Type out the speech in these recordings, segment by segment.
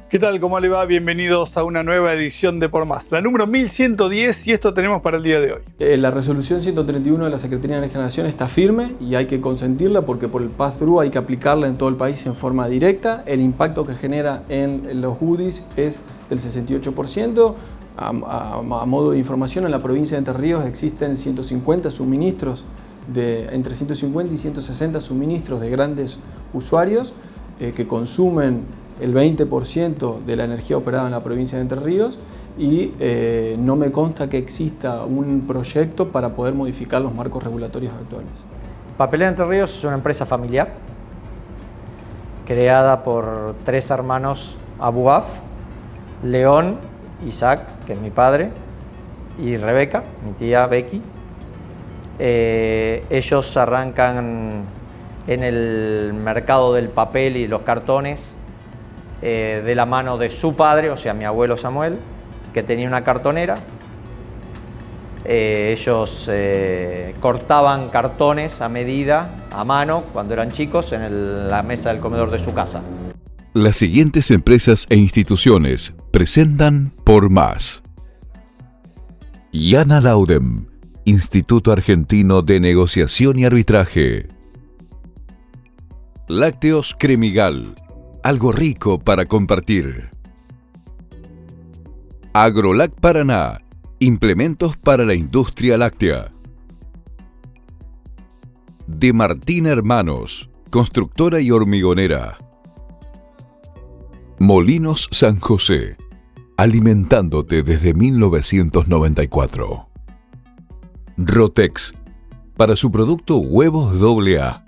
¿Qué tal? ¿Cómo le va? Bienvenidos a una nueva edición de Por Más, la número 1110, y esto tenemos para el día de hoy. La resolución 131 de la Secretaría de Energía de la Nación está firme y hay que consentirla porque por el pass-through hay que aplicarla en todo el país en forma directa. El impacto que genera en los UDIs es del 68%. A modo de información, en la provincia de Entre Ríos existen 150 suministros, entre 150 y 160 suministros de grandes usuarios que consumen el 20% de la energía operada en la provincia de Entre Ríos y no me consta que exista un proyecto para poder modificar los marcos regulatorios actuales. Papelera Entre Ríos es una empresa familiar creada por tres hermanos Abuaf, León, Isaac, que es mi padre, y Rebeca, mi tía Becky. Ellos arrancan en el mercado del papel y los cartones de la mano de su padre, o sea, mi abuelo Samuel, que tenía una cartonera. Ellos cortaban cartones a medida, a mano, cuando eran chicos, en la mesa del comedor de su casa. Las siguientes empresas e instituciones presentan Por Más. Yana Laudem, Instituto Argentino de Negociación y Arbitraje. Lácteos Cremigal, algo rico para compartir. Agrolac Paraná, implementos para la industria láctea. De Martín Hermanos, constructora y hormigonera. Molinos San José, alimentándote desde 1994. Rotex, para su producto Huevos AA.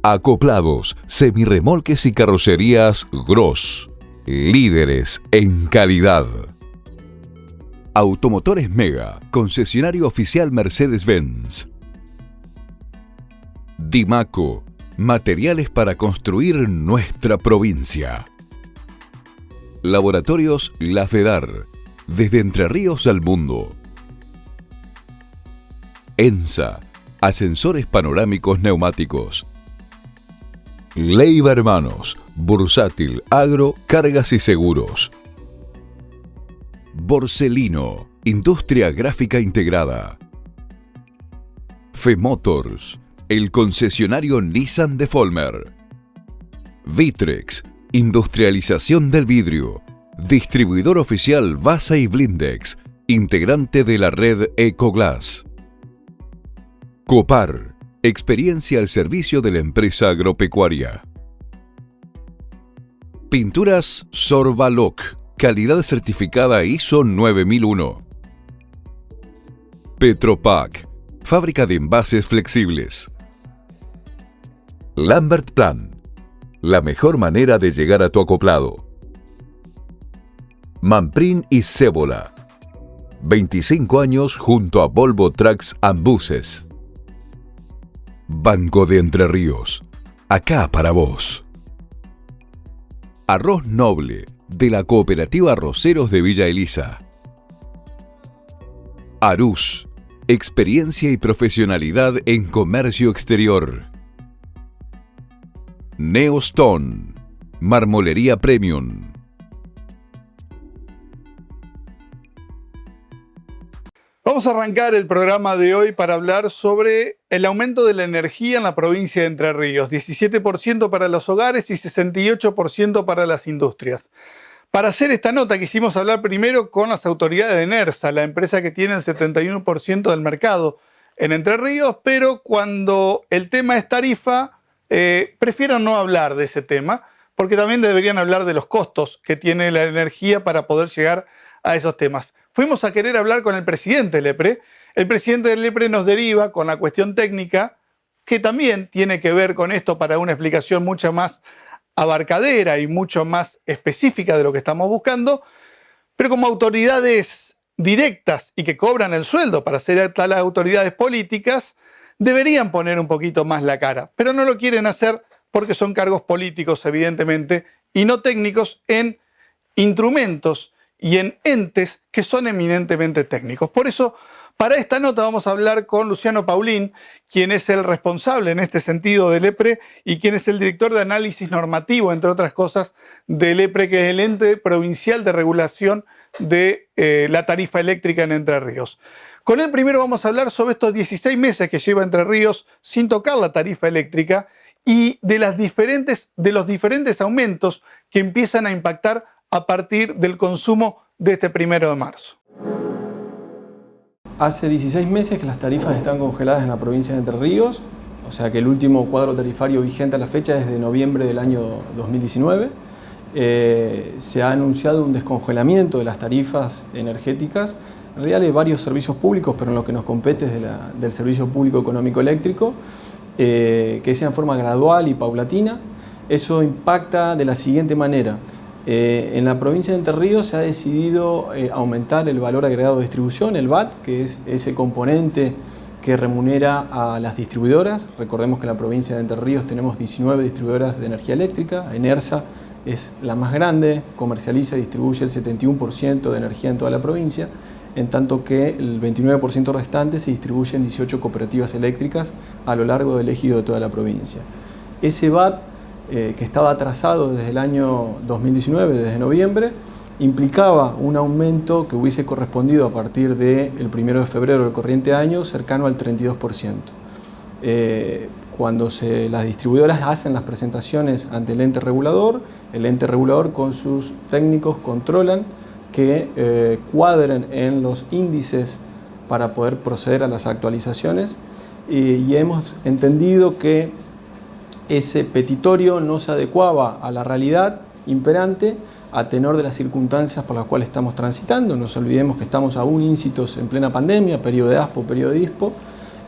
Acoplados, semirremolques y carrocerías Gross, líderes en calidad. Automotores Mega, concesionario oficial Mercedes-Benz. Dimaco, materiales para construir nuestra provincia. Laboratorios La Fedar, desde Entre Ríos al mundo. ENSA, ascensores panorámicos neumáticos. Leiva Hermanos, bursátil, agro, cargas y seguros. Borselino, industria gráfica integrada. Femotors, el concesionario Nissan de Folmer. Vitrex, industrialización del vidrio. Distribuidor oficial Vasa y Blindex, integrante de la red Ecoglass. Copar, experiencia al servicio de la empresa agropecuaria. Pinturas Sorbaloc, calidad certificada ISO 9001. Petropac, fábrica de envases flexibles. Lambert Plan, la mejor manera de llegar a tu acoplado. Manprin y Cébola, 25 años junto a Volvo Trucks and Buses. Banco de Entre Ríos, acá para vos. Arroz Noble, de la Cooperativa Arroceros de Villa Elisa. Arús, experiencia y profesionalidad en comercio exterior. Neostone, marmolería premium. Vamos a arrancar el programa de hoy para hablar sobre el aumento de la energía en la provincia de Entre Ríos. 17% para los hogares y 68% para las industrias. Para hacer esta nota quisimos hablar primero con las autoridades de NERSA, la empresa que tiene el 71% del mercado en Entre Ríos, pero cuando el tema es tarifa, prefiero no hablar de ese tema, porque también deberían hablar de los costos que tiene la energía para poder llegar a esos temas. Fuimos a querer hablar con el presidente del EPRE. El presidente del EPRE nos deriva con la cuestión técnica, que también tiene que ver con esto para una explicación mucho más abarcadera y mucho más específica de lo que estamos buscando, pero como autoridades directas y que cobran el sueldo para ser las autoridades políticas, deberían poner un poquito más la cara, pero no lo quieren hacer porque son cargos políticos, evidentemente, y no técnicos en instrumentos y en entes que son eminentemente técnicos. Por eso, para esta nota vamos a hablar con Luciano Paulín, quien es el responsable en este sentido del EPRE y quien es el director de análisis normativo, entre otras cosas, del EPRE, que es el ente provincial de regulación de la tarifa eléctrica en Entre Ríos. Con él primero vamos a hablar sobre estos 16 meses que lleva Entre Ríos sin tocar la tarifa eléctrica y de los diferentes aumentos que empiezan a impactar a partir del consumo de este 1 de marzo. Hace 16 meses que las tarifas están congeladas en la provincia de Entre Ríos, o sea que el último cuadro tarifario vigente a la fecha es de noviembre del año 2019. Se ha anunciado un descongelamiento de las tarifas energéticas, en realidad de varios servicios públicos, pero en lo que nos compete es del Servicio Público Económico Eléctrico, que sea en forma gradual y paulatina. Eso impacta de la siguiente manera. En la provincia de Entre Ríos se ha decidido aumentar el valor agregado de distribución, el VAT, que es ese componente que remunera a las distribuidoras. Recordemos que en la provincia de Entre Ríos tenemos 19 distribuidoras de energía eléctrica. Enersa es la más grande, comercializa y distribuye el 71% de energía en toda la provincia, en tanto que el 29% restante se distribuye en 18 cooperativas eléctricas a lo largo del ejido de toda la provincia. Ese VAT, que estaba atrasado desde el año 2019, desde noviembre, implicaba un aumento que hubiese correspondido a partir del 1 de febrero del corriente año cercano al 32%. Cuando las distribuidoras hacen las presentaciones ante el ente regulador con sus técnicos controlan que cuadren en los índices para poder proceder a las actualizaciones y hemos entendido que ese petitorio no se adecuaba a la realidad imperante a tenor de las circunstancias por las cuales estamos transitando. No nos olvidemos que estamos aún íncitos en plena pandemia, periodo de ASPO, periodo de ISPO,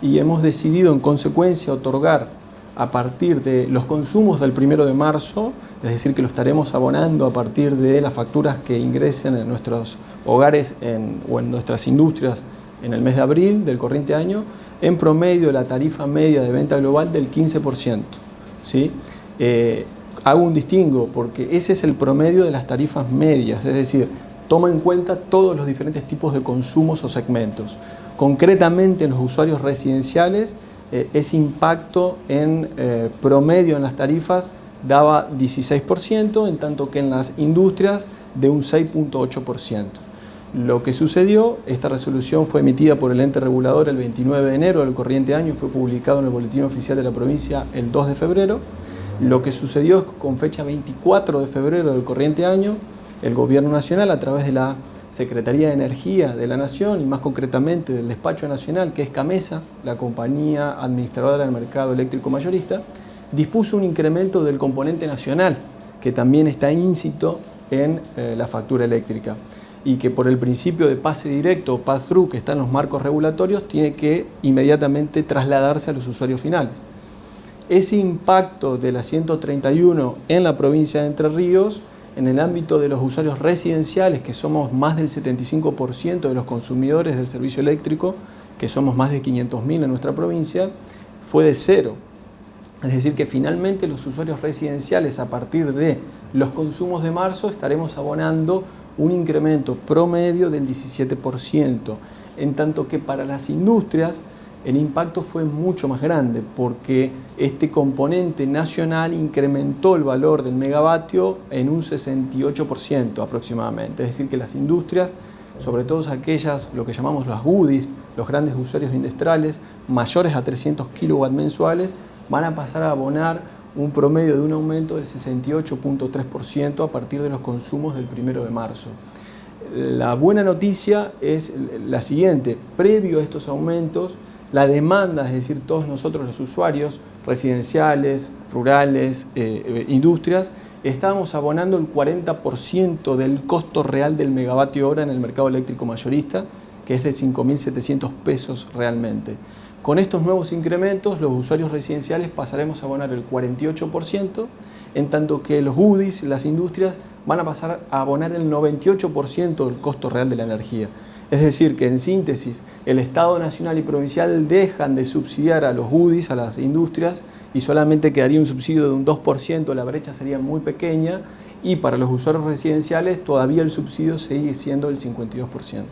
y hemos decidido en consecuencia otorgar a partir de los consumos del 1 de marzo, es decir, que lo estaremos abonando a partir de las facturas que ingresen en nuestros hogares o en nuestras industrias en el mes de abril del corriente año, en promedio la tarifa media de venta global del 15%. ¿Sí? Hago un distingo porque ese es el promedio de las tarifas medias, es decir, toma en cuenta todos los diferentes tipos de consumos o segmentos. Concretamente en los usuarios residenciales, ese impacto en promedio en las tarifas daba 16%, en tanto que en las industrias de un 6.8%. Lo que sucedió, esta resolución fue emitida por el ente regulador el 29 de enero del corriente año y fue publicado en el Boletín Oficial de la provincia el 2 de febrero. Lo que sucedió es que con fecha 24 de febrero del corriente año, el Gobierno Nacional, a través de la Secretaría de Energía de la Nación y más concretamente del Despacho Nacional, que es CAMESA, la compañía administradora del mercado eléctrico mayorista, dispuso un incremento del componente nacional, que también está íncito en la factura eléctrica, y que por el principio de pase directo o pass-through que está en los marcos regulatorios tiene que inmediatamente trasladarse a los usuarios finales. Ese impacto de la 131 en la provincia de Entre Ríos, en el ámbito de los usuarios residenciales, que somos más del 75% de los consumidores del servicio eléctrico, que somos más de 500.000 en nuestra provincia, fue de cero. Es decir, que finalmente los usuarios residenciales a partir de los consumos de marzo estaremos abonando un incremento promedio del 17%, en tanto que para las industrias el impacto fue mucho más grande porque este componente nacional incrementó el valor del megavatio en un 68% aproximadamente. Es decir, que las industrias, sobre todo aquellas, lo que llamamos las UDIs, los grandes usuarios industriales, mayores a 300 kilowatts mensuales, van a pasar a abonar un promedio de un aumento del 68.3% a partir de los consumos del 1 de marzo. La buena noticia es la siguiente: previo a estos aumentos La demanda, es decir, todos nosotros los usuarios, residenciales, rurales, industrias, estábamos abonando el 40% del costo real del megavatio hora en el mercado eléctrico mayorista, que es de 5.700 pesos realmente. Con estos nuevos incrementos, los usuarios residenciales pasaremos a abonar el 48%, en tanto que los UDIs, las industrias, van a pasar a abonar el 98% del costo real de la energía. Es decir, que en síntesis, el Estado nacional y provincial dejan de subsidiar a los UDIs, a las industrias, y solamente quedaría un subsidio de un 2%, la brecha sería muy pequeña, y para los usuarios residenciales todavía el subsidio sigue siendo el 52%.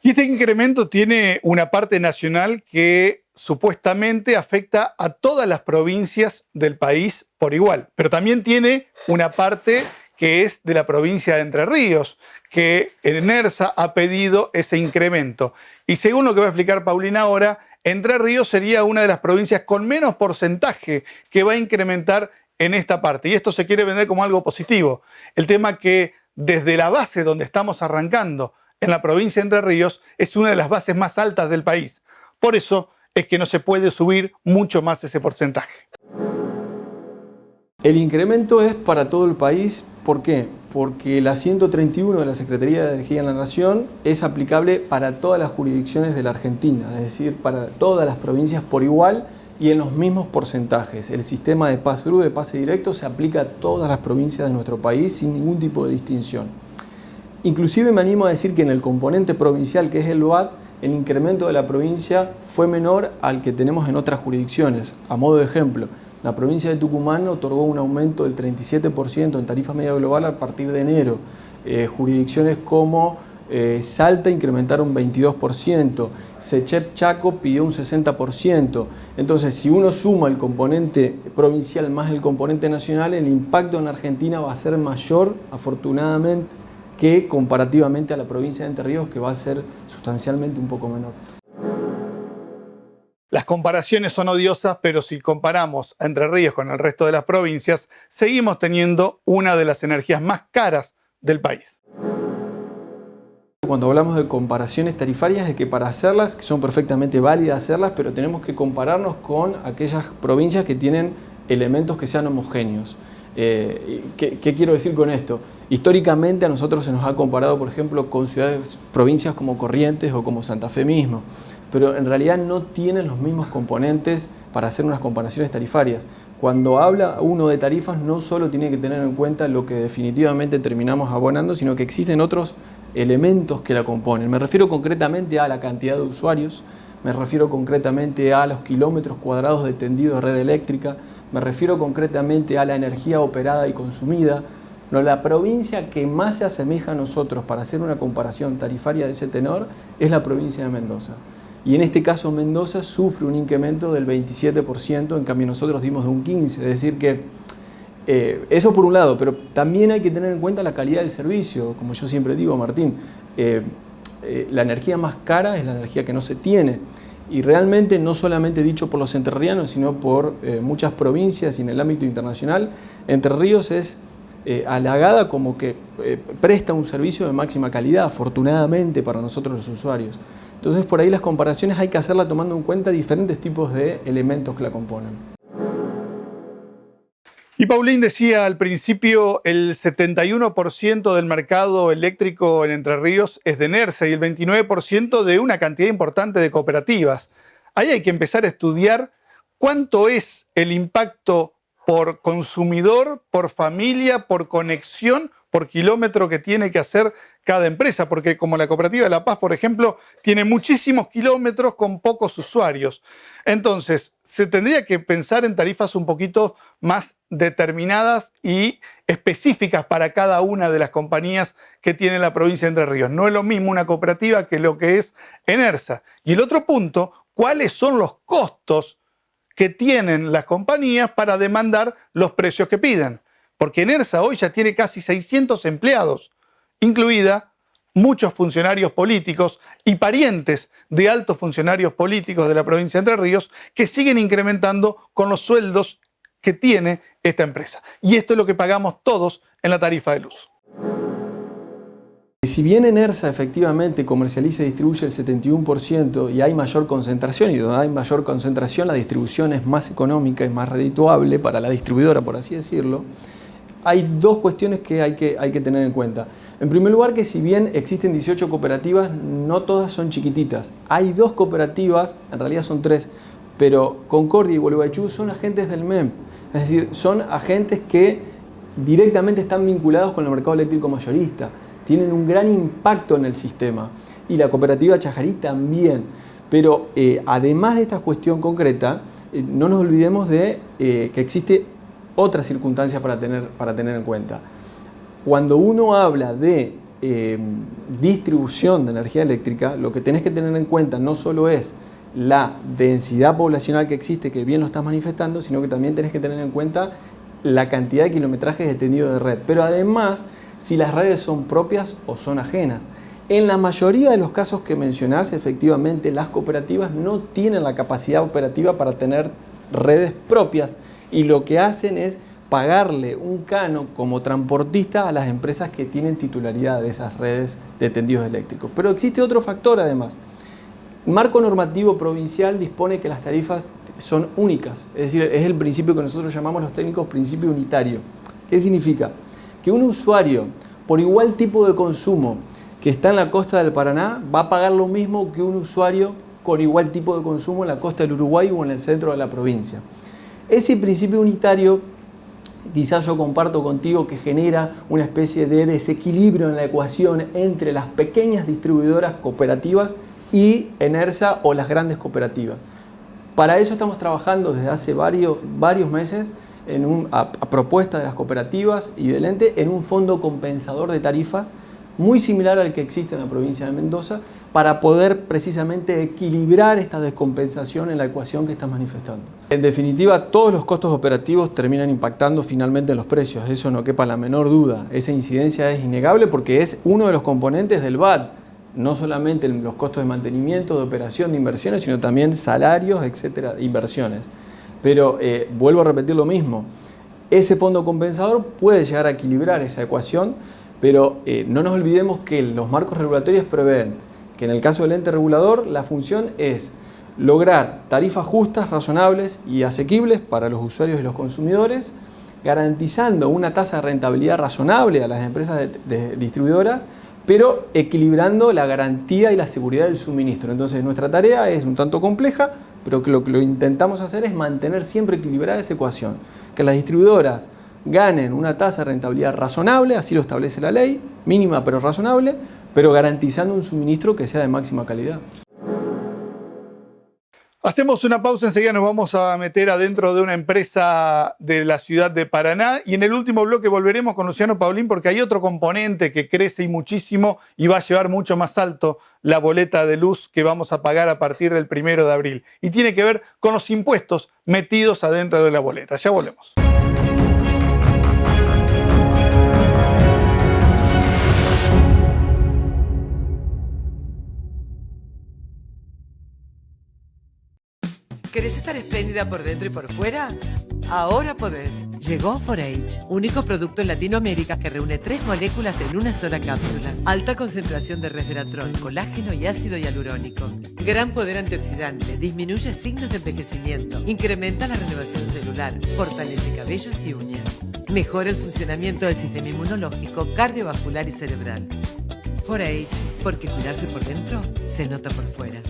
Y este incremento tiene una parte nacional que supuestamente afecta a todas las provincias del país por igual, pero también tiene una parte que es de la provincia de Entre Ríos, que ENERSA ha pedido ese incremento. Y según lo que va a explicar Paulina ahora, Entre Ríos sería una de las provincias con menos porcentaje que va a incrementar en esta parte. Y esto se quiere vender como algo positivo. El tema que desde la base donde estamos arrancando, en la provincia de Entre Ríos, es una de las bases más altas del país. Por eso es que no se puede subir mucho más ese porcentaje. El incremento es para todo el país. ¿Por qué? Porque la 131 de la Secretaría de Energía en la Nación es aplicable para todas las jurisdicciones de la Argentina, es decir, para todas las provincias por igual y en los mismos porcentajes. El sistema de pass-through, de pase directo, se aplica a todas las provincias de nuestro país sin ningún tipo de distinción. Inclusive me animo a decir que en el componente provincial, que es el VAT, el incremento de la provincia fue menor al que tenemos en otras jurisdicciones. A modo de ejemplo, la provincia de Tucumán otorgó un aumento del 37% en tarifa media global a partir de enero. Jurisdicciones como Salta incrementaron un 22%, Sechep Chaco pidió un 60%. Entonces, si uno suma el componente provincial más el componente nacional, el impacto en Argentina va a ser mayor, afortunadamente, que comparativamente a la provincia de Entre Ríos, que va a ser sustancialmente un poco menor. Las comparaciones son odiosas, pero si comparamos a Entre Ríos con el resto de las provincias, seguimos teniendo una de las energías más caras del país. Cuando hablamos de comparaciones tarifarias, es que para hacerlas, que son perfectamente válidas hacerlas, pero tenemos que compararnos con aquellas provincias que tienen elementos que sean homogéneos. ¿Qué quiero decir con esto? Históricamente a nosotros se nos ha comparado, por ejemplo, con provincias como Corrientes o como Santa Fe mismo, pero en realidad no tienen los mismos componentes para hacer unas comparaciones tarifarias. Cuando habla uno de tarifas, no solo tiene que tener en cuenta lo que definitivamente terminamos abonando, sino que existen otros elementos que la componen. Me refiero concretamente a la cantidad de usuarios, me refiero concretamente a los kilómetros cuadrados de tendido de red eléctrica, me refiero concretamente a la energía operada y consumida. No, la provincia que más se asemeja a nosotros para hacer una comparación tarifaria de ese tenor es la provincia de Mendoza. Y en este caso Mendoza sufre un incremento del 27%, en cambio nosotros dimos de un 15%. Es decir que eso por un lado, pero también hay que tener en cuenta la calidad del servicio. Como yo siempre digo, Martín, la energía más cara es la energía que no se tiene. Y realmente, no solamente dicho por los entrerrianos, sino por muchas provincias y en el ámbito internacional, Entre Ríos es halagada como que presta un servicio de máxima calidad, afortunadamente para nosotros los usuarios. Entonces, por ahí las comparaciones hay que hacerlas tomando en cuenta diferentes tipos de elementos que la componen. Y Paulín decía al principio, el 71% del mercado eléctrico en Entre Ríos es de ENERSA y el 29% de una cantidad importante de cooperativas. Ahí hay que empezar a estudiar cuánto es el impacto por consumidor, por familia, por conexión, por kilómetro que tiene que hacer cada empresa, porque como la Cooperativa de La Paz, por ejemplo, tiene muchísimos kilómetros con pocos usuarios. Entonces, se tendría que pensar en tarifas un poquito más determinadas y específicas para cada una de las compañías que tiene la provincia de Entre Ríos. No es lo mismo una cooperativa que lo que es ENERSA. Y el otro punto, ¿cuáles son los costos que tienen las compañías para demandar los precios que piden? Porque ENERSA hoy ya tiene casi 600 empleados, incluida muchos funcionarios políticos y parientes de altos funcionarios políticos de la provincia de Entre Ríos que siguen incrementando con los sueldos que tiene esta empresa. Y esto es lo que pagamos todos en la tarifa de luz. Si bien Enersa efectivamente comercializa y distribuye el 71% y hay mayor concentración, y donde hay mayor concentración la distribución es más económica y más redituable para la distribuidora, por así decirlo, hay dos cuestiones que hay que tener en cuenta. En primer lugar, que si bien existen 18 cooperativas, no todas son chiquititas. Hay 2 cooperativas, en realidad son 3, pero Concordia y Gualeguaychú son agentes del MEM. Es decir, son agentes que directamente están vinculados con el mercado eléctrico mayorista. Tienen un gran impacto en el sistema. Y la cooperativa Chajarí también. Pero además de esta cuestión concreta, no nos olvidemos de que existe otra circunstancia para tener en cuenta. Cuando uno habla de distribución de energía eléctrica, lo que tenés que tener en cuenta no solo es la densidad poblacional que existe, que bien lo estás manifestando, sino que también tenés que tener en cuenta la cantidad de kilometrajes de tendido de red. Pero además, si las redes son propias o son ajenas. En la mayoría de los casos que mencionás, efectivamente, las cooperativas no tienen la capacidad operativa para tener redes propias y lo que hacen es pagarle un canon como transportista a las empresas que tienen titularidad de esas redes de tendidos eléctricos. Pero existe otro factor además. El marco normativo provincial dispone que las tarifas son únicas, es decir, es el principio que nosotros llamamos los técnicos principio unitario. ¿Qué significa? Que un usuario por igual tipo de consumo que está en la costa del Paraná va a pagar lo mismo que un usuario con igual tipo de consumo en la costa del Uruguay o en el centro de la provincia. Ese principio unitario, quizás yo comparto contigo que genera una especie de desequilibrio en la ecuación entre las pequeñas distribuidoras cooperativas y Enersa o las grandes cooperativas. Para eso estamos trabajando desde hace varios meses a propuesta de las cooperativas y del ente en un fondo compensador de tarifas muy similar al que existe en la provincia de Mendoza para poder precisamente equilibrar esta descompensación en la ecuación que estás manifestando. En definitiva, todos los costos operativos terminan impactando finalmente en los precios, eso no quepa la menor duda. Esa incidencia es innegable porque es uno de los componentes del VAT, no solamente los costos de mantenimiento, de operación, de inversiones, sino también salarios, etcétera, inversiones. Pero vuelvo a repetir lo mismo, ese fondo compensador puede llegar a equilibrar esa ecuación, pero no nos olvidemos que los marcos regulatorios prevén que en el caso del ente regulador la función es lograr tarifas justas, razonables y asequibles para los usuarios y los consumidores, garantizando una tasa de rentabilidad razonable a las empresas distribuidoras, pero equilibrando la garantía y la seguridad del suministro. Entonces nuestra tarea es un tanto compleja, pero que lo que intentamos hacer es mantener siempre equilibrada esa ecuación, que las distribuidoras ganen una tasa de rentabilidad razonable, así lo establece la ley, mínima pero razonable, pero garantizando un suministro que sea de máxima calidad. Hacemos una pausa, enseguida nos vamos a meter adentro de una empresa de la ciudad de Paraná y en el último bloque volveremos con Luciano Paulín porque hay otro componente que crece y muchísimo y va a llevar mucho más alto la boleta de luz que vamos a pagar a partir del 1 de abril y tiene que ver con los impuestos metidos adentro de la boleta. Ya volvemos. ¿Querés estar espléndida por dentro y por fuera? Ahora podés. Llegó 4H, único producto en Latinoamérica que reúne 3 moléculas en una sola cápsula. Alta concentración de resveratrol, colágeno y ácido hialurónico. Gran poder antioxidante, disminuye signos de envejecimiento, incrementa la renovación celular, fortalece cabellos y uñas. Mejora el funcionamiento del sistema inmunológico, cardiovascular y cerebral. 4H, porque cuidarse por dentro se nota por fuera.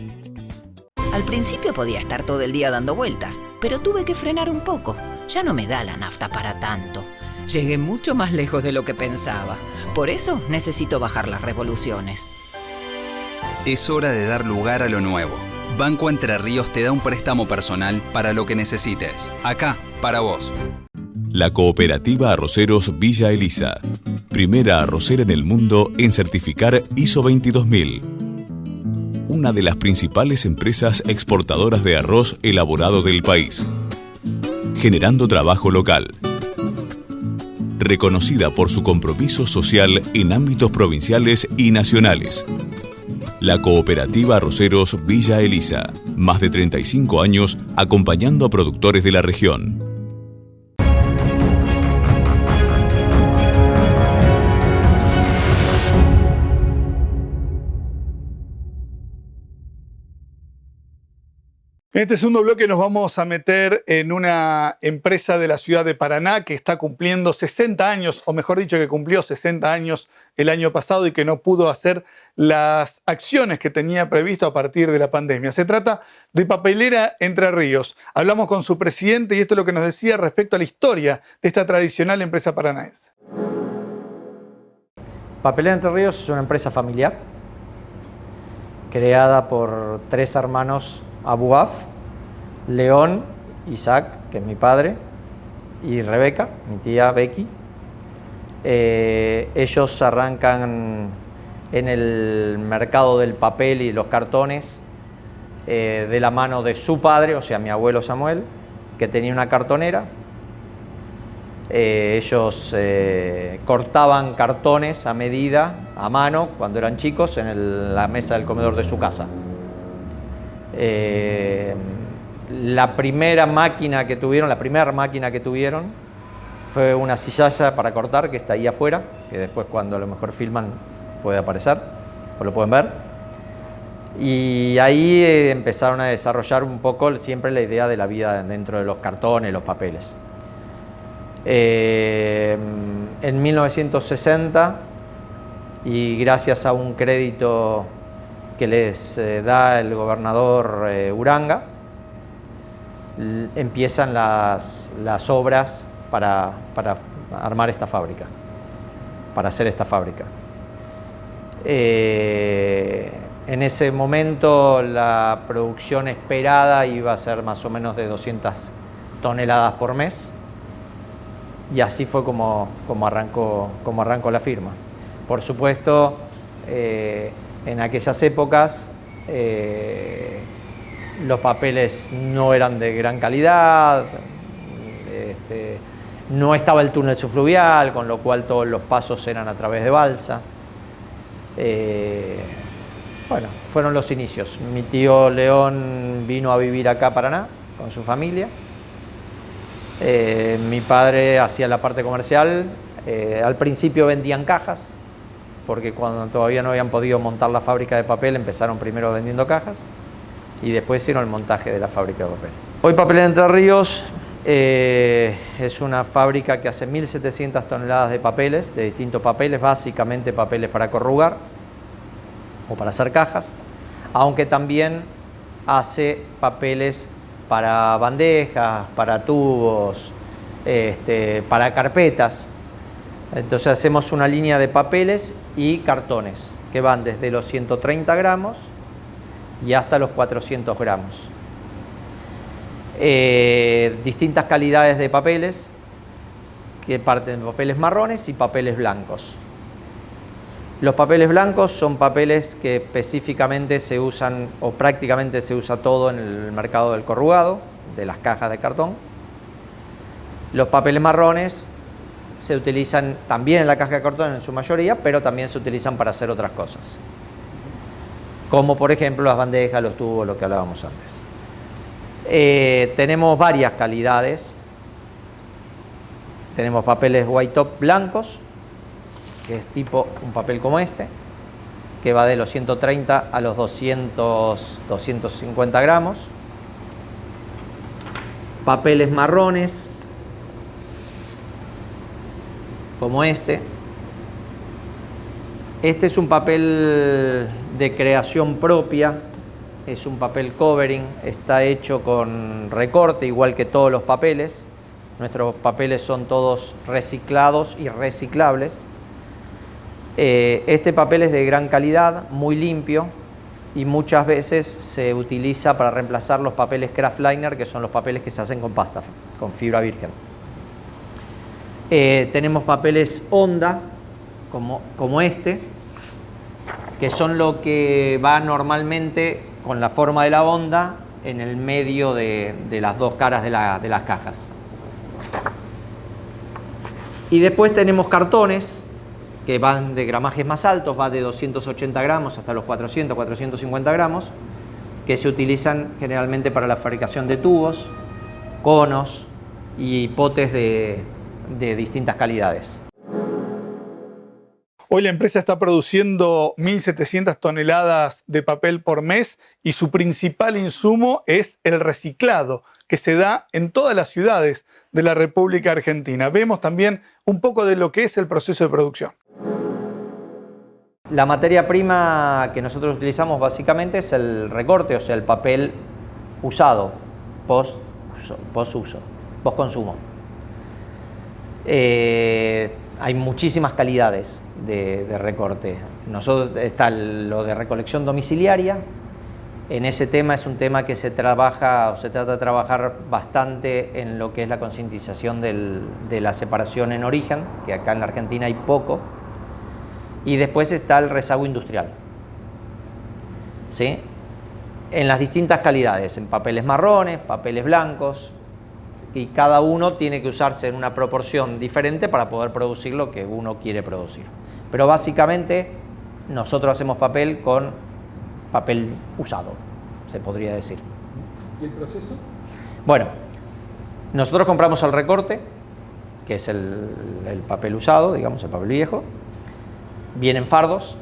Al principio podía estar todo el día dando vueltas, pero tuve que frenar un poco. Ya no me da la nafta para tanto. Llegué mucho más lejos de lo que pensaba. Por eso necesito bajar las revoluciones. Es hora de dar lugar a lo nuevo. Banco Entre Ríos te da un préstamo personal para lo que necesites. Acá, para vos. La Cooperativa Arroceros Villa Elisa. Primera arrocera en el mundo en certificar ISO 22000. Una de las principales empresas exportadoras de arroz elaborado del país, generando trabajo local. Reconocida por su compromiso social en ámbitos provinciales y nacionales. La Cooperativa Arroceros Villa Elisa, más de 35 años acompañando a productores de la región. En este segundo bloque nos vamos a meter en una empresa de la ciudad de Paraná que está cumpliendo 60 años, o mejor dicho, que cumplió 60 años el año pasado y que no pudo hacer las acciones que tenía previsto a partir de la pandemia. Se trata de Papelera Entre Ríos. Hablamos con su presidente y esto es lo que nos decía respecto a la historia de esta tradicional empresa paranaense. Papelera Entre Ríos es una empresa familiar creada por 3 hermanos Abuaf, León, Isaac, que es mi padre, y Rebeca, mi tía Becky. Ellos arrancan en el mercado del papel y los cartones de la mano de su padre, o sea, mi abuelo Samuel, que tenía una cartonera. Ellos cortaban cartones a medida, a mano, cuando eran chicos, en la mesa del comedor de su casa. La primera máquina que tuvieron fue una cizalla para cortar que está ahí afuera, que después cuando a lo mejor filman puede aparecer, o lo pueden ver. Y ahí empezaron a desarrollar un poco siempre la idea de la vida dentro de los cartones, los papeles. En 1960, y gracias a un crédito que les da el gobernador Uranga, empiezan las obras para armar esta fábrica, para hacer esta fábrica. En ese momento la producción esperada iba a ser más o menos de 200 toneladas por mes, y así fue como arrancó la firma. Por supuesto, en aquellas épocas los papeles no eran de gran calidad, no estaba el túnel subfluvial, con lo cual todos los pasos eran a través de balsa. Bueno, fueron los inicios. Mi tío León vino a vivir acá a Paraná con su familia. Mi padre hacía la parte comercial. Al principio vendían cajas, porque cuando todavía no habían podido montar la fábrica de papel, empezaron primero vendiendo cajas y después hicieron el montaje de la fábrica de papel. Hoy Papelera Entre Ríos es una fábrica que hace 1.700 toneladas de papeles, de distintos papeles, básicamente papeles para corrugar o para hacer cajas, aunque también hace papeles para bandejas, para tubos, para carpetas. Entonces hacemos una línea de papeles y cartones que van desde los 130 gramos y hasta los 400 gramos. Distintas calidades de papeles que parten de papeles marrones y papeles blancos. Los papeles blancos son papeles que específicamente se usan, o prácticamente se usa todo en el mercado del corrugado, de las cajas de cartón. Los papeles marrones se utilizan también en la caja de cartón en su mayoría, pero también se utilizan para hacer otras cosas, como por ejemplo las bandejas, los tubos, lo que hablábamos antes. Tenemos varias calidades. Tenemos papeles white top blancos, que es tipo un papel como este, que va de los 130 a los 250 gramos. Papeles marrones, como este. Este es un papel de creación propia, es un papel covering, está hecho con recorte, igual que todos los papeles. Nuestros papeles son todos reciclados y reciclables. Este papel es de gran calidad, muy limpio, y muchas veces se utiliza para reemplazar los papeles craftliner, que son los papeles que se hacen con pasta, con fibra virgen. Tenemos papeles onda, como este, que son lo que va normalmente con la forma de la onda en el medio de las dos caras de las cajas. Y después tenemos cartones que van de gramajes más altos, va de 280 gramos hasta los 400, 450 gramos, que se utilizan generalmente para la fabricación de tubos, conos y potes de distintas calidades. Hoy la empresa está produciendo 1.700 toneladas de papel por mes y su principal insumo es el reciclado, que se da en todas las ciudades de la República Argentina. Vemos también un poco de lo que es el proceso de producción. La materia prima que nosotros utilizamos básicamente es el recorte, o sea, el papel usado, post-consumo. Hay muchísimas calidades de recorte. Está lo de recolección domiciliaria. En ese tema es un tema que se trabaja o se trata de trabajar bastante en lo que es la concientización de la separación en origen, que acá en la Argentina hay poco. Y después está el rezago industrial, ¿sí? En las distintas calidades, en papeles marrones, papeles blancos, y cada uno tiene que usarse en una proporción diferente para poder producir lo que uno quiere producir. Pero básicamente nosotros hacemos papel con papel usado, se podría decir. ¿Y el proceso? Bueno, nosotros compramos el recorte, que es el papel usado, digamos, el papel viejo. Vienen fardos,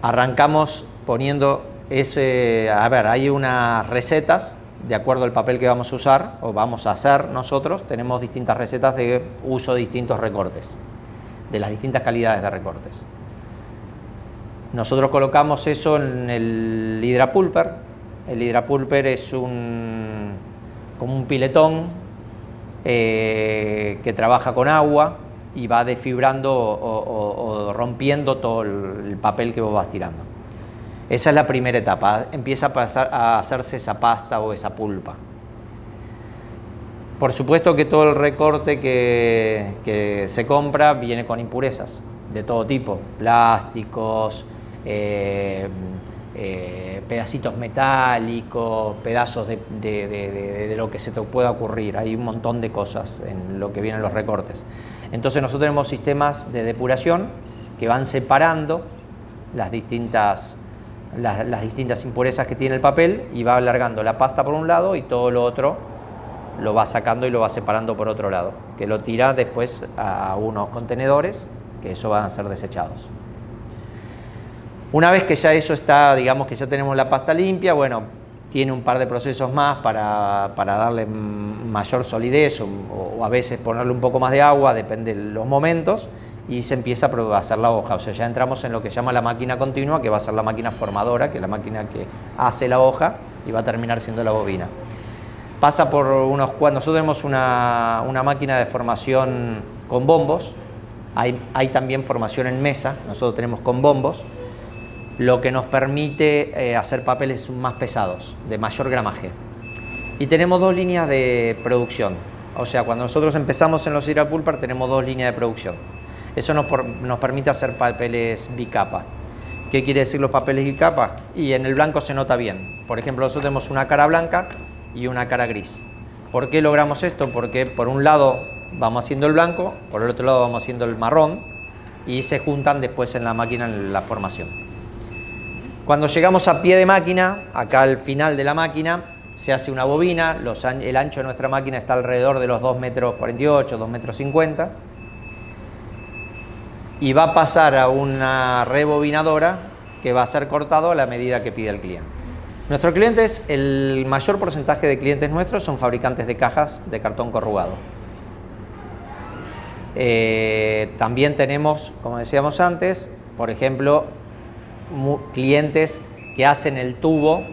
arrancamos poniendo hay unas recetas de acuerdo al papel que vamos a usar o vamos a hacer nosotros. Tenemos distintas recetas de uso de distintos recortes, de las distintas calidades de recortes. Nosotros colocamos eso en el hidrapulper. El hidrapulper es como un piletón que trabaja con agua y va desfibrando o rompiendo todo el papel que vos vas tirando. Esa es la primera etapa, empieza a hacerse esa pasta o esa pulpa. Por supuesto que todo el recorte que se compra viene con impurezas de todo tipo, plásticos, pedacitos metálicos, pedazos de lo que se te pueda ocurrir. Hay un montón de cosas en lo que vienen los recortes. Entonces nosotros tenemos sistemas de depuración que van separando las distintas impurezas que tiene el papel y va alargando la pasta por un lado y todo lo otro lo va sacando y lo va separando por otro lado, que lo tira después a unos contenedores que eso van a ser desechados. Una vez que ya eso está, digamos que ya tenemos la pasta limpia, bueno, tiene un par de procesos más para darle mayor solidez o a veces ponerle un poco más de agua, depende de los momentos, y se empieza a hacer la hoja. O sea, ya entramos en lo que se llama la máquina continua, que va a ser la máquina formadora, que es la máquina que hace la hoja y va a terminar siendo la bobina. Pasa por nosotros tenemos una máquina de formación con bombos, hay también formación en mesa, nosotros tenemos con bombos, lo que nos permite hacer papeles más pesados, de mayor gramaje. Y tenemos dos líneas de producción, o sea, cuando nosotros empezamos en los hidrapulper tenemos dos líneas de producción. Eso nos permite hacer papeles bicapa. ¿Qué quiere decir los papeles bicapa? Y en el blanco se nota bien. Por ejemplo, nosotros tenemos una cara blanca y una cara gris. ¿Por qué logramos esto? Porque por un lado vamos haciendo el blanco, por el otro lado vamos haciendo el marrón y se juntan después en la máquina en la formación. Cuando llegamos a pie de máquina, acá al final de la máquina, se hace una bobina, el ancho de nuestra máquina está alrededor de los 2,48 m, 2,50 m, y va a pasar a una rebobinadora que va a ser cortado a la medida que pide el cliente. Nuestros clientes, el mayor porcentaje de clientes nuestros son fabricantes de cajas de cartón corrugado. También tenemos, como decíamos antes, por ejemplo, clientes que hacen el tubo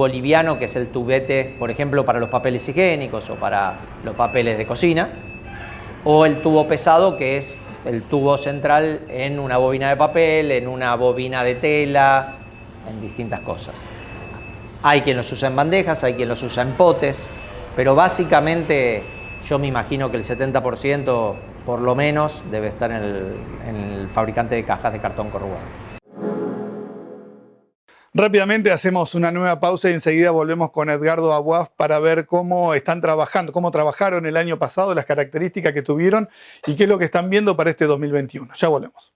liviano, que es el tubete, por ejemplo, para los papeles higiénicos o para los papeles de cocina, o el tubo pesado, que es el tubo central en una bobina de papel, en una bobina de tela, en distintas cosas. Hay quien los usa en bandejas, hay quien los usa en potes, pero básicamente yo me imagino que el 70% por lo menos debe estar en el fabricante de cajas de cartón corrugado. Rápidamente hacemos una nueva pausa y enseguida volvemos con Edgardo Abuaf para ver cómo están trabajando, cómo trabajaron el año pasado, las características que tuvieron y qué es lo que están viendo para este 2021. Ya volvemos.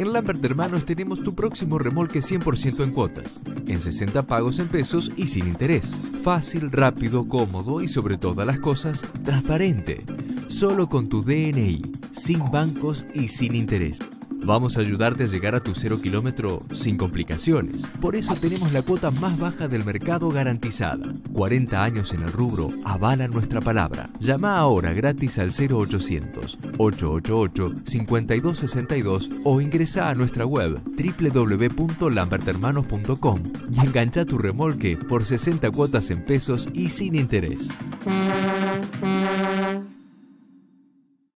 En Lambert Hermanos tenemos tu próximo remolque 100% en cuotas, en 60 pagos en pesos y sin interés. Fácil, rápido, cómodo y sobre todas las cosas, transparente. Solo con tu DNI, sin bancos y sin interés. Vamos a ayudarte a llegar a tu 0 kilómetro sin complicaciones. Por eso tenemos la cuota más baja del mercado garantizada. 40 años en el rubro avalan nuestra palabra. Llama ahora gratis al 0800-888-5262 o ingresa a nuestra web www.lamberthermanos.com y engancha tu remolque por 60 cuotas en pesos y sin interés.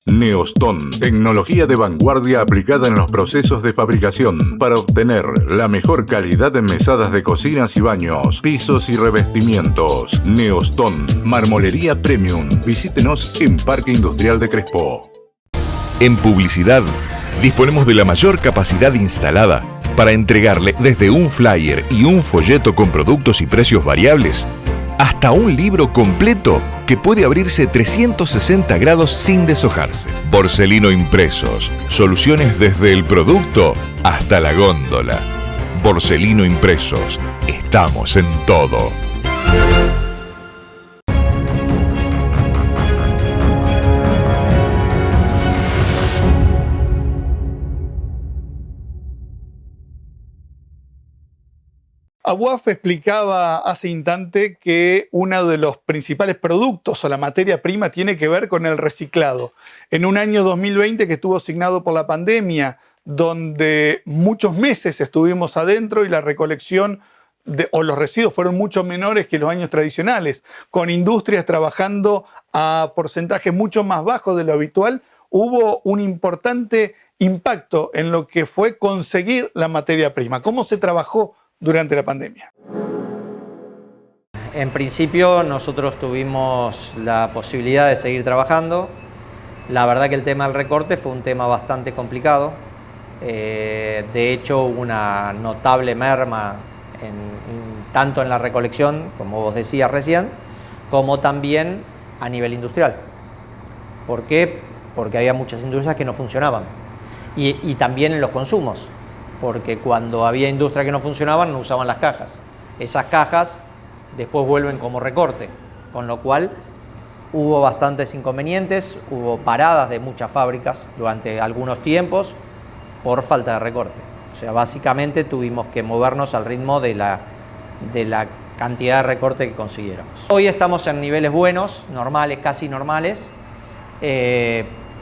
Neoston, tecnología de vanguardia aplicada en los procesos de fabricación para obtener la mejor calidad en mesadas de cocinas y baños, pisos y revestimientos. Neoston, marmolería premium. Visítenos en Parque Industrial de Crespo. En publicidad, disponemos de la mayor capacidad instalada para entregarle desde un flyer y un folleto con productos y precios variables hasta un libro completo que puede abrirse 360 grados sin deshojarse. Borselino Impresos. Soluciones desde el producto hasta la góndola. Borselino Impresos. Estamos en todo. Abuaf explicaba hace instante que uno de los principales productos o la materia prima tiene que ver con el reciclado. En un año 2020 que estuvo asignado por la pandemia, donde muchos meses estuvimos adentro y la recolección o los residuos fueron mucho menores que los años tradicionales, con industrias trabajando a porcentajes mucho más bajos de lo habitual, hubo un importante impacto en lo que fue conseguir la materia prima. ¿Cómo se trabajó durante la pandemia? En principio nosotros tuvimos la posibilidad de seguir trabajando. La verdad que el tema del recorte fue un tema bastante complicado. De hecho, hubo una notable merma tanto en la recolección, como vos decías recién, como también a nivel industrial. ¿Por qué? Porque había muchas industrias que no funcionaban. Y también en los consumos, porque cuando había industria que no funcionaban no usaban las cajas. Esas cajas después vuelven como recorte, con lo cual hubo bastantes inconvenientes, hubo paradas de muchas fábricas durante algunos tiempos por falta de recorte. O sea, básicamente tuvimos que movernos al ritmo de la cantidad de recorte que consiguiéramos. Hoy estamos en niveles buenos, normales, casi normales.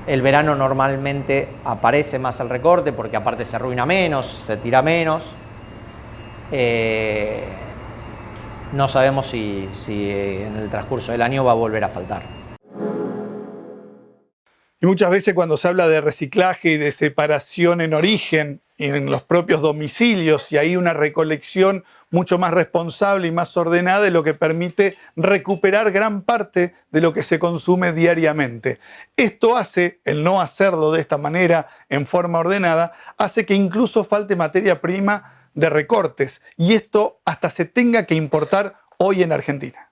El verano normalmente aparece más el recorte porque aparte se arruina menos, se tira menos. No sabemos si en el transcurso del año va a volver a faltar. Y muchas veces cuando se habla de reciclaje y de separación en origen, en los propios domicilios, y hay una recolección mucho más responsable y más ordenada, lo que permite recuperar gran parte de lo que se consume diariamente. Esto hace, el no hacerlo de esta manera, en forma ordenada, hace que incluso falte materia prima de recortes, y esto hasta se tenga que importar hoy en Argentina.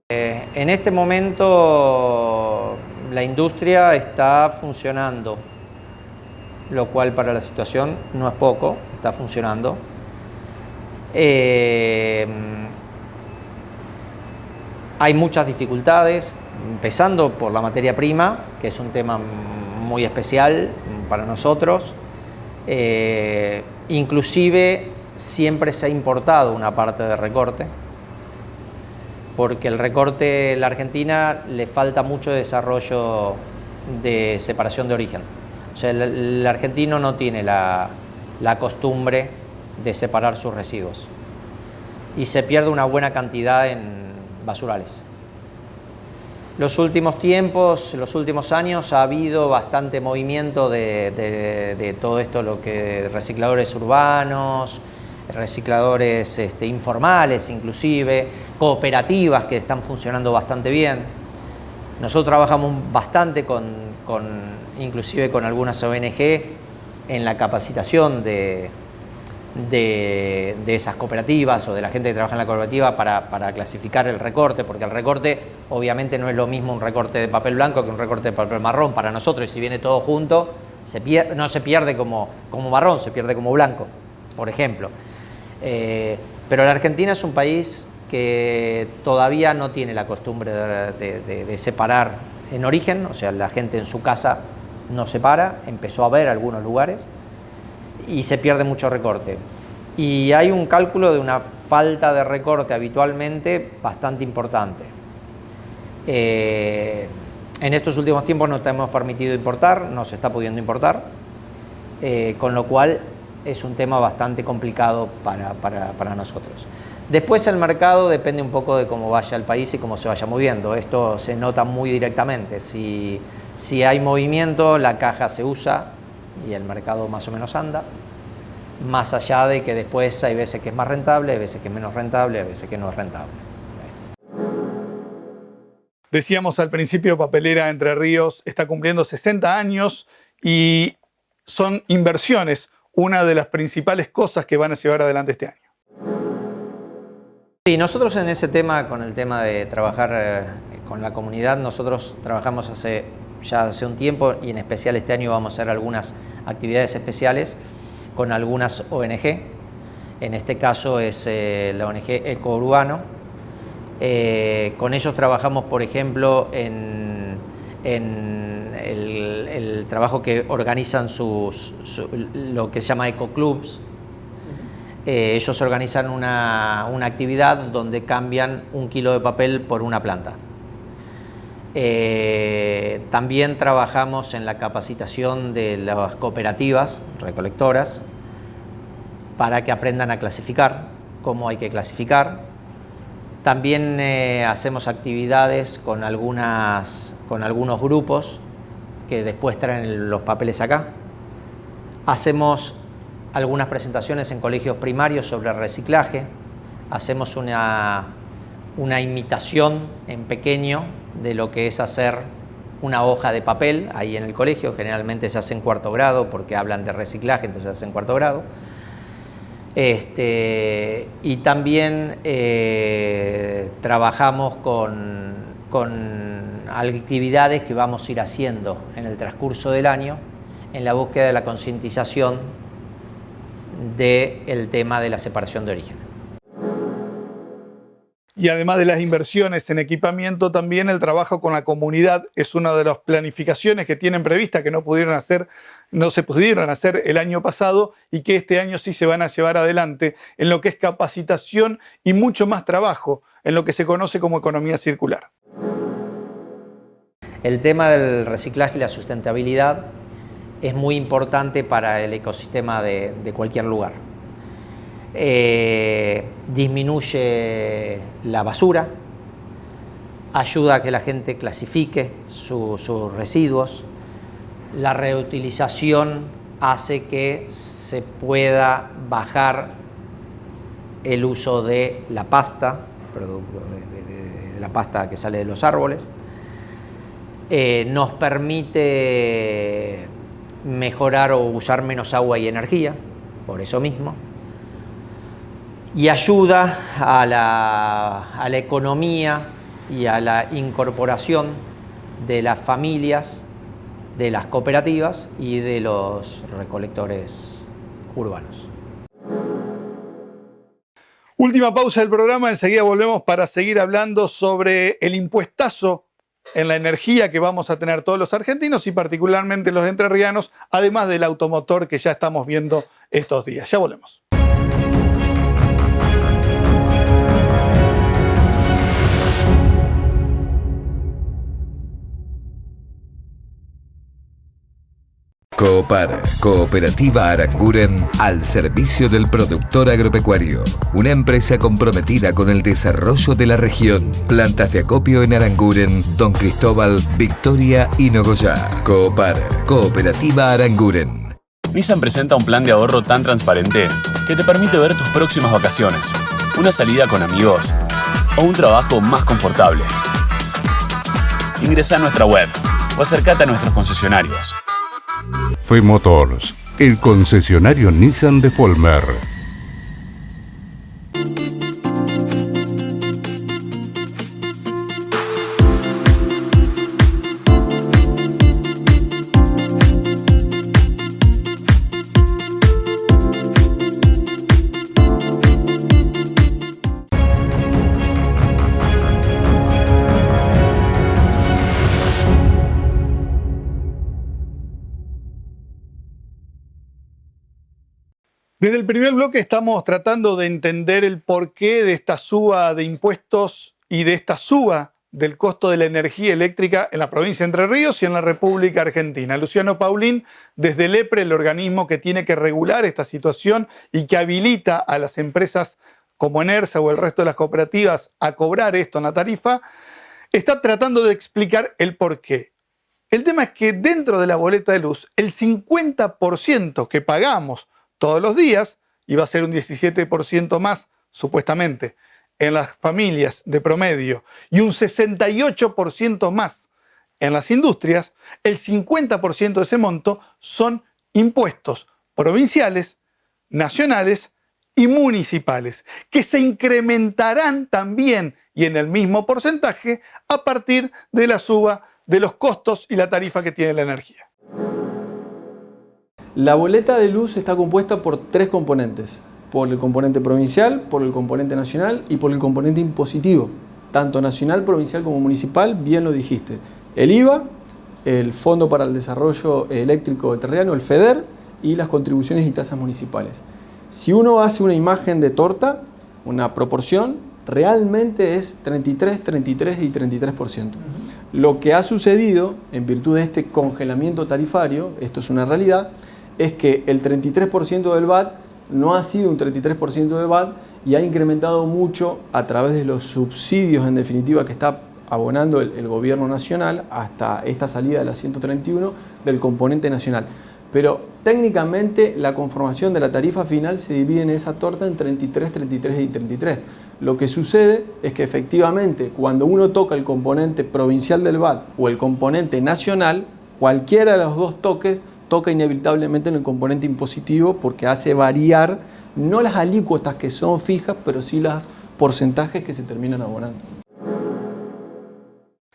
En este momento la industria está funcionando, lo cual para la situación no es poco, está funcionando. Hay muchas dificultades, empezando por la materia prima, que es un tema muy especial para nosotros. Inclusive siempre se ha importado una parte de recorte, porque el recorte en la Argentina le falta mucho desarrollo de separación de origen. O sea, el argentino no tiene la costumbre de separar sus residuos y se pierde una buena cantidad en basurales. Los últimos tiempos, los últimos años ha habido bastante movimiento de todo esto, lo que recicladores urbanos, recicladores informales inclusive, cooperativas que están funcionando bastante bien. Nosotros trabajamos bastante inclusive con algunas ONG en la capacitación de esas cooperativas o de la gente que trabaja en la cooperativa para clasificar el recorte, porque el recorte obviamente no es lo mismo un recorte de papel blanco que un recorte de papel marrón para nosotros, y si viene todo junto No se pierde como marrón, se pierde como blanco, por ejemplo. Pero la Argentina es un país que todavía no tiene la costumbre de separar en origen, o sea, la gente en su casa no separa, empezó a haber algunos lugares y se pierde mucho recorte. Y hay un cálculo de una falta de recorte habitualmente bastante importante. En estos últimos tiempos no te hemos permitido importar, no se está pudiendo importar, con lo cual es un tema bastante complicado para nosotros. Después el mercado depende un poco de cómo vaya el país y cómo se vaya moviendo. Esto se nota muy directamente. Si hay movimiento, la caja se usa y el mercado más o menos anda. Más allá de que después hay veces que es más rentable, hay veces que es menos rentable, hay veces que no es rentable. Decíamos al principio, Papelera Entre Ríos está cumpliendo 60 años y son inversiones una de las principales cosas que van a llevar adelante este año. Sí, nosotros en ese tema, con el tema de trabajar con la comunidad, nosotros trabajamos ya hace un tiempo y en especial este año vamos a hacer algunas actividades especiales con algunas ONG. En este caso es la ONG Eco Urbano. Con ellos trabajamos, por ejemplo, en el trabajo que organizan lo que se llama ecoclubs. Ellos organizan una actividad donde cambian 1 kilo de papel por una planta. También trabajamos en la capacitación de las cooperativas recolectoras para que aprendan a clasificar, cómo hay que clasificar. También hacemos actividades con algunos grupos que después traen los papeles acá. Hacemos algunas presentaciones en colegios primarios sobre reciclaje. Hacemos una imitación en pequeño de lo que es hacer una hoja de papel ahí en el colegio. Generalmente se hace en 4º grado porque hablan de reciclaje, entonces se hace en 4º grado. Y también trabajamos con actividades que vamos a ir haciendo en el transcurso del año en la búsqueda de la concientización del tema de la separación de origen. Y además de las inversiones en equipamiento, también el trabajo con la comunidad es una de las planificaciones que tienen prevista, que no se pudieron hacer el año pasado y que este año sí se van a llevar adelante en lo que es capacitación y mucho más trabajo en lo que se conoce como economía circular. El tema del reciclaje y la sustentabilidad es muy importante para el ecosistema de cualquier lugar. Disminuye la basura, ayuda a que la gente clasifique sus residuos. La reutilización hace que se pueda bajar el uso de la pasta, de la pasta que sale de los árboles. Nos permite mejorar o usar menos agua y energía, por eso mismo. Y ayuda a la economía y a la incorporación de las familias, de las cooperativas y de los recolectores urbanos. Última pausa del programa, enseguida volvemos para seguir hablando sobre el impuestazo en la energía que vamos a tener todos los argentinos y particularmente los entrerrianos, además del automotor que ya estamos viendo estos días. Ya volvemos. Coopar, Cooperativa Aranguren, al servicio del productor agropecuario. Una empresa comprometida con el desarrollo de la región. Plantas de acopio en Aranguren, Don Cristóbal, Victoria y Nogoyá. Coopar, Cooperativa Aranguren. Nissan presenta un plan de ahorro tan transparente que te permite ver tus próximas vacaciones, una salida con amigos o un trabajo más confortable. Ingresa a nuestra web o acércate a nuestros concesionarios. Fe Motors, el concesionario Nissan de Folmer. Desde el primer bloque estamos tratando de entender el porqué de esta suba de impuestos y de esta suba del costo de la energía eléctrica en la provincia de Entre Ríos y en la República Argentina. Luciano Paulín, desde el EPRE, el organismo que tiene que regular esta situación y que habilita a las empresas como Enersa o el resto de las cooperativas a cobrar esto en la tarifa, está tratando de explicar el porqué. El tema es que dentro de la boleta de luz, el 50% que pagamos todos los días, y va a ser un 17% más, supuestamente, en las familias de promedio, y un 68% más en las industrias, el 50% de ese monto son impuestos provinciales, nacionales y municipales, que se incrementarán también y en el mismo porcentaje a partir de la suba de los costos y la tarifa que tiene la energía. La boleta de luz está compuesta por tres componentes, por el componente provincial, por el componente nacional y por el componente impositivo, tanto nacional, provincial como municipal, bien lo dijiste. El IVA, el Fondo para el Desarrollo Eléctrico Territorial, el FEDER, y las contribuciones y tasas municipales. Si uno hace una imagen de torta, una proporción, realmente es 33, 33 y 33%. Lo que ha sucedido, en virtud de este congelamiento tarifario, esto es una realidad, es que el 33% del VAT no ha sido un 33% de VAT y ha incrementado mucho a través de los subsidios, en definitiva, que está abonando el gobierno nacional hasta esta salida de la 131 del componente nacional. Pero técnicamente la conformación de la tarifa final se divide en esa torta en 33, 33 y 33. Lo que sucede es que efectivamente cuando uno toca el componente provincial del VAT o el componente nacional, cualquiera de los dos toques toca inevitablemente en el componente impositivo porque hace variar no las alícuotas que son fijas, pero sí los porcentajes que se terminan abonando.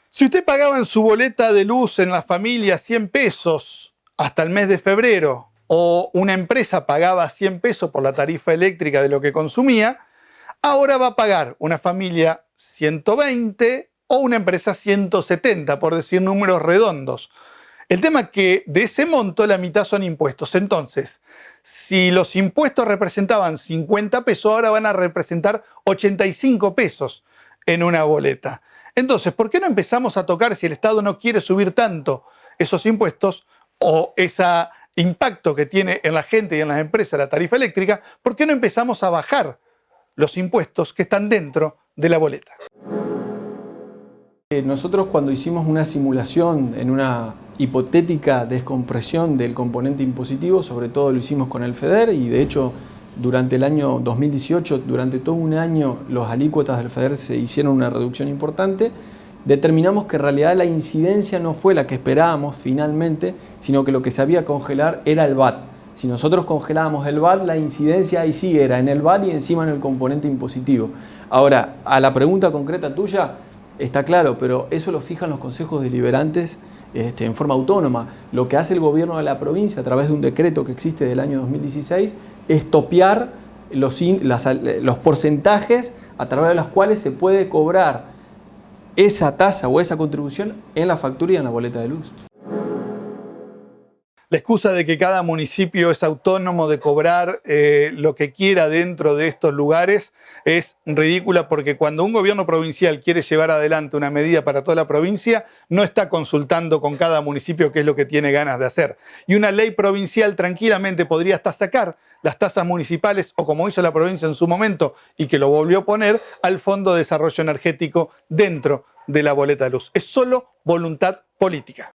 Si usted pagaba en su boleta de luz en la familia 100 pesos hasta el mes de febrero, o una empresa pagaba 100 pesos por la tarifa eléctrica de lo que consumía, ahora va a pagar una familia 120 o una empresa 170, por decir números redondos. El tema es que de ese monto la mitad son impuestos. Entonces, si los impuestos representaban 50 pesos, ahora van a representar 85 pesos en una boleta. Entonces, ¿por qué no empezamos a tocar, si el Estado no quiere subir tanto esos impuestos o ese impacto que tiene en la gente y en las empresas la tarifa eléctrica, ¿por qué no empezamos a bajar los impuestos que están dentro de la boleta? Nosotros cuando hicimos una simulación en una hipotética descompresión del componente impositivo, sobre todo lo hicimos con el FEDER y de hecho durante el año 2018, durante todo un año, los alícuotas del FEDER se hicieron una reducción importante, determinamos que en realidad la incidencia no fue la que esperábamos finalmente, sino que lo que se había que congelar era el VAT. Si nosotros congelábamos el VAT, la incidencia ahí sí era en el VAT y encima en el componente impositivo. Ahora, a la pregunta concreta tuya, está claro, pero eso lo fijan los consejos deliberantes en forma autónoma. Lo que hace el gobierno de la provincia a través de un decreto que existe del año 2016 es topear los porcentajes a través de los cuales se puede cobrar esa tasa o esa contribución en la factura y en la boleta de luz. La excusa de que cada municipio es autónomo de cobrar lo que quiera dentro de estos lugares es ridícula, porque cuando un gobierno provincial quiere llevar adelante una medida para toda la provincia, no está consultando con cada municipio qué es lo que tiene ganas de hacer. Y una ley provincial tranquilamente podría hasta sacar las tasas municipales, o como hizo la provincia en su momento y que lo volvió a poner, al Fondo de Desarrollo Energético dentro de la boleta de luz. Es solo voluntad política.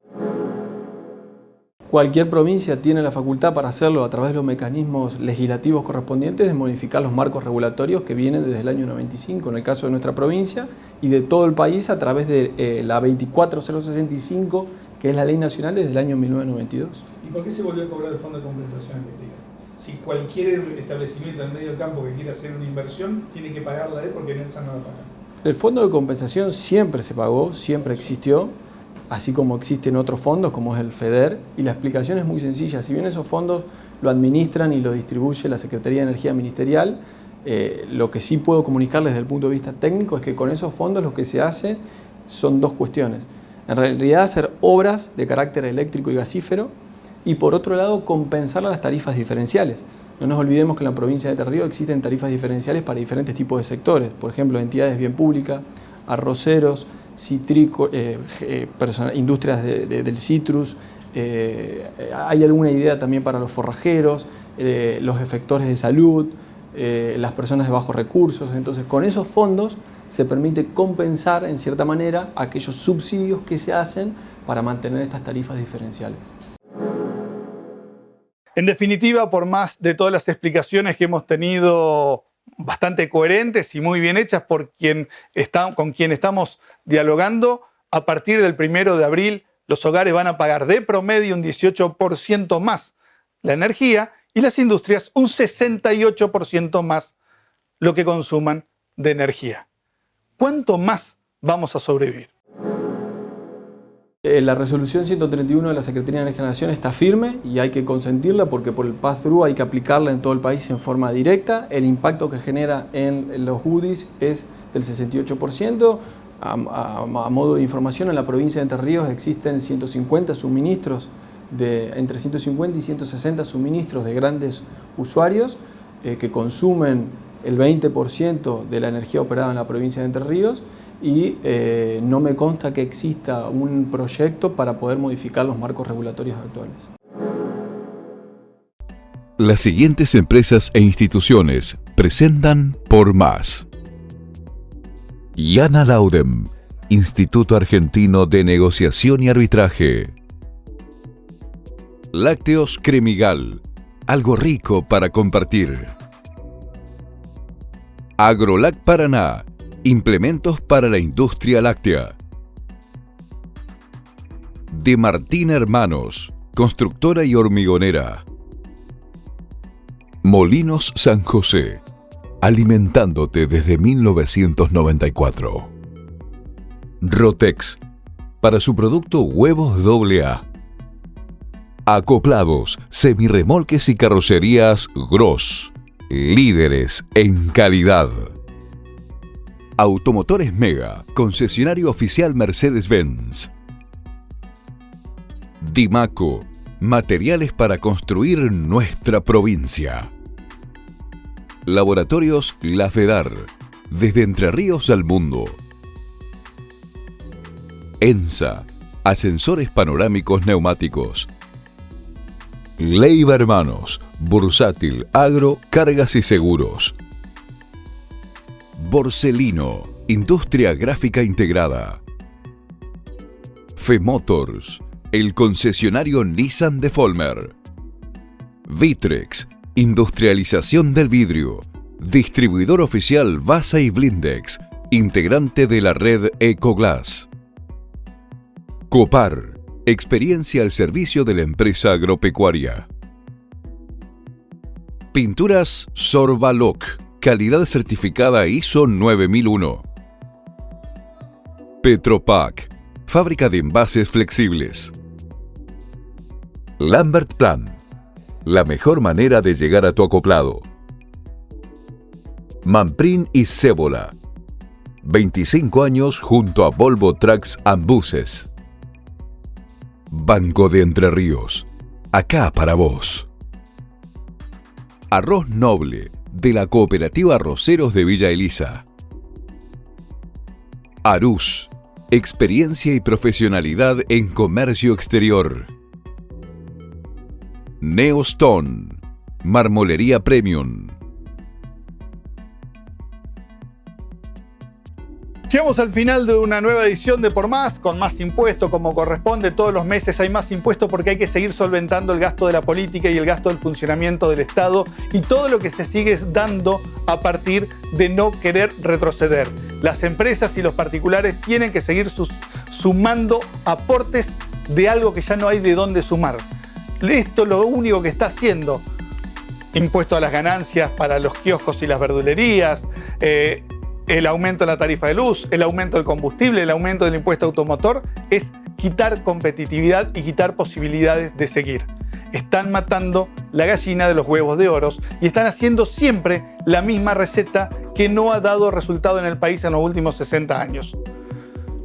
Cualquier provincia tiene la facultad para hacerlo a través de los mecanismos legislativos correspondientes de modificar los marcos regulatorios que vienen desde el año 95, en el caso de nuestra provincia, y de todo el país a través de la 24065, que es la ley nacional desde el año 1992. ¿Y por qué se volvió a cobrar el Fondo de Compensación Eléctrica? Si cualquier establecimiento en medio campo que quiera hacer una inversión, tiene que pagarla porque Enersa no la paga. El Fondo de Compensación siempre se pagó, siempre existió, así como existen otros fondos como es el FEDER, y la explicación es muy sencilla. Si bien esos fondos lo administran y lo distribuye la Secretaría de Energía Ministerial, lo que sí puedo comunicarles desde el punto de vista técnico es que con esos fondos lo que se hace son dos cuestiones. En realidad hacer obras de carácter eléctrico y gasífero y por otro lado compensar las tarifas diferenciales. No nos olvidemos que en la provincia de Entre Ríos existen tarifas diferenciales para diferentes tipos de sectores, por ejemplo, entidades de bien pública, arroceros, industrias del citrus, hay alguna idea también para los forrajeros, los efectores de salud, las personas de bajos recursos. Entonces, con esos fondos se permite compensar en cierta manera aquellos subsidios que se hacen para mantener estas tarifas diferenciales. En definitiva, por más de todas las explicaciones que hemos tenido bastante coherentes y muy bien hechas con quien estamos dialogando, a partir del 1 de abril los hogares van a pagar de promedio un 18% más la energía y las industrias un 68% más lo que consuman de energía. ¿Cuánto más vamos a sobrevivir? La resolución 131 de la Secretaría de Energía de la Nación está firme y hay que consentirla porque por el pass-through hay que aplicarla en todo el país en forma directa. El impacto que genera en los UDIs es del 68%. A modo de información, en la provincia de Entre Ríos existen 150 suministros, entre 150 y 160 suministros de grandes usuarios que consumen el 20% de la energía operada en la provincia de Entre Ríos y no me consta que exista un proyecto para poder modificar los marcos regulatorios actuales. Las siguientes empresas e instituciones presentan Por Más. Yana Laudem, Instituto Argentino de Negociación y Arbitraje. Lácteos Cremigal, algo rico para compartir. Agrolac Paraná, implementos para la industria láctea. De Martín Hermanos, constructora y hormigonera. Molinos San José, alimentándote desde 1994. Rotex, para su producto huevos AA. Acoplados, semirremolques y carrocerías Gross, líderes en calidad. Automotores Mega, concesionario oficial Mercedes-Benz. Dimaco, materiales para construir nuestra provincia. Laboratorios La Fedar, desde Entre Ríos al mundo. ENSA, ascensores panorámicos neumáticos. Leiva Hermanos, bursátil, agro, cargas y seguros. Borselino, industria gráfica integrada. Femotors, el concesionario Nissan de Folmer. Vitrex, industrialización del vidrio. Distribuidor oficial Vasa y Blindex, integrante de la red Ecoglass. Copar, experiencia al servicio de la empresa agropecuaria. Pinturas Sorbaloc, calidad certificada ISO 9001. Petropac, fábrica de envases flexibles. Lambert Plan, la mejor manera de llegar a tu acoplado. Manprin y Cébola, 25 años junto a Volvo Trucks and Buses. Banco de Entre Ríos, acá para vos. Arroz Noble, de la Cooperativa Arroceros de Villa Elisa. Arús, experiencia y profesionalidad en comercio exterior. Neostone, marmolería premium. Llegamos al final de una nueva edición de Por Más, con más impuestos como corresponde. Todos los meses hay más impuestos porque hay que seguir solventando el gasto de la política y el gasto del funcionamiento del Estado y todo lo que se sigue dando a partir de no querer retroceder. Las empresas y los particulares tienen que seguir sumando aportes de algo que ya no hay de dónde sumar. Esto lo único que está haciendo, impuesto a las ganancias para los kioscos y las verdulerías, el aumento de la tarifa de luz, el aumento del combustible, el aumento del impuesto automotor, es quitar competitividad y quitar posibilidades de seguir. Están matando la gallina de los huevos de oro y están haciendo siempre la misma receta que no ha dado resultado en el país en los últimos 60 años.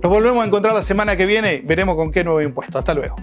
Nos volvemos a encontrar la semana que viene, veremos con qué nuevo impuesto. Hasta luego.